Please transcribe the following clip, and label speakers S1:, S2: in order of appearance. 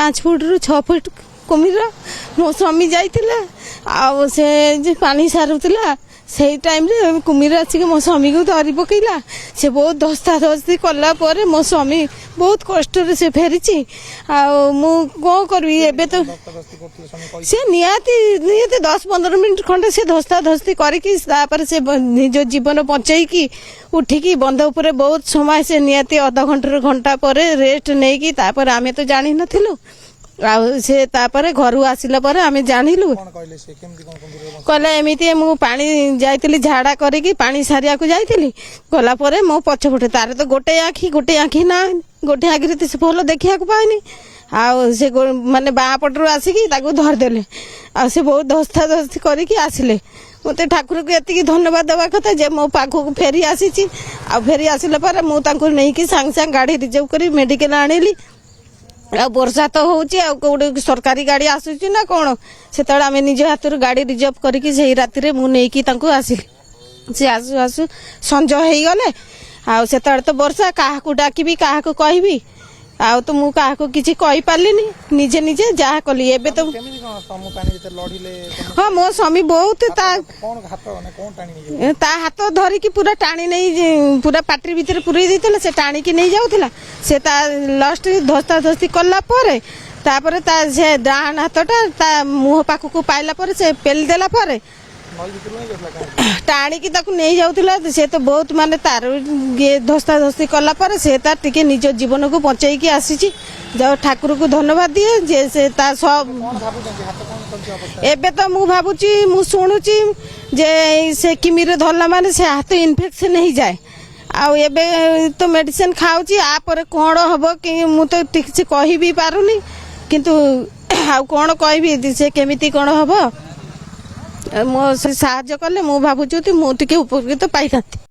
S1: 5 foot 6 foot कुमीर मो स्वामी जाइतिला आ से पानी सारुतिला से टाइम रे कुमीर आसिक मो स्वामी को धरी पकईला से बहुत धस्ता धस्ती कला पर मो स्वामी बहुत कष्ट से फेरी कौन करी एबे तो से निहाती 10-15 मिनट खंडे से धस्ता धस्ती करके से निज जीवन बचाई की उठिकी बंध उपर बहुत समय से निहाती अध घंटा पर रेस्ट नहीं की तापर आमे तो जानी नथिलु से तापर घर आसिला पर आमे जानिलु कहले एमिति मु पानी जाइतिली झाड़ा करिकी पानी सारिया को जाइतिली गला परे मो पछपटे तार तो गोटे आखी ना गोटे आखिरे तो से भल देखिया को पाइनी आ से माने बाँ पटरू आसिकी ताको धरदेले आ से बहुत धस्ता धस्ती करिकी आसिले मते ठाकुर को एतिकी धन्यवाद देवा कथा जे मो पाखो फेरी आसीची आ फेरी आसिला पर मु ताको नै कि सांग सांग गाड़ी रिजर्व करी मेडिकल आनिली आ वर्षा तो होची आ कोडे सरकारी गाड़ी आसुची ना कोन से तळे आमे निज हाथर गाड़ी रिजर्व करिकी सेही राती रे मु नै कि ताको आसिली से आसु आसु संज हेई गले आ से तळे तो वर्षा काहा को डाकीबी काहा को कहबी आ तो मु काहा को किछि कहि पालिनी निजे निजे जा कली एबे तो हां मो स्वामी बहुत ता हाथ धरी की पूरा टाणी नहीं पूरा पाटरी भीतर पुरई देतिला से टाणी की नहीं जाउतिला से ता लास्ट धस्ता धस्ती कला परे तापर ता से डान हाथटा ता मुह पाखु को पाइला परे से पेल देला परे टाणी की ताकू नहीं जाउतिला से तो बहुत माने तार ये धस्ता धस्ती कला पर से तार टिके निज जीवन को बचाई की आसीची जो ठाकुर को धन्यवाद दिए जे से ता सब एबे तो मु भाबुची मु सुनुची जे से किमिरे धरला माने से हाथ इन्फेक्शन नहीं जाए आ एबे तो मेडिसिन खाउची आ पर कोन हबो कि मु तो ठीक से कहि भी पारुनी किंतु आ कोन कहबी से केमिति कोन हबो मो से साहाଯ୍य कले मु भाबुछु मु टिके उपकृत पाइथाती।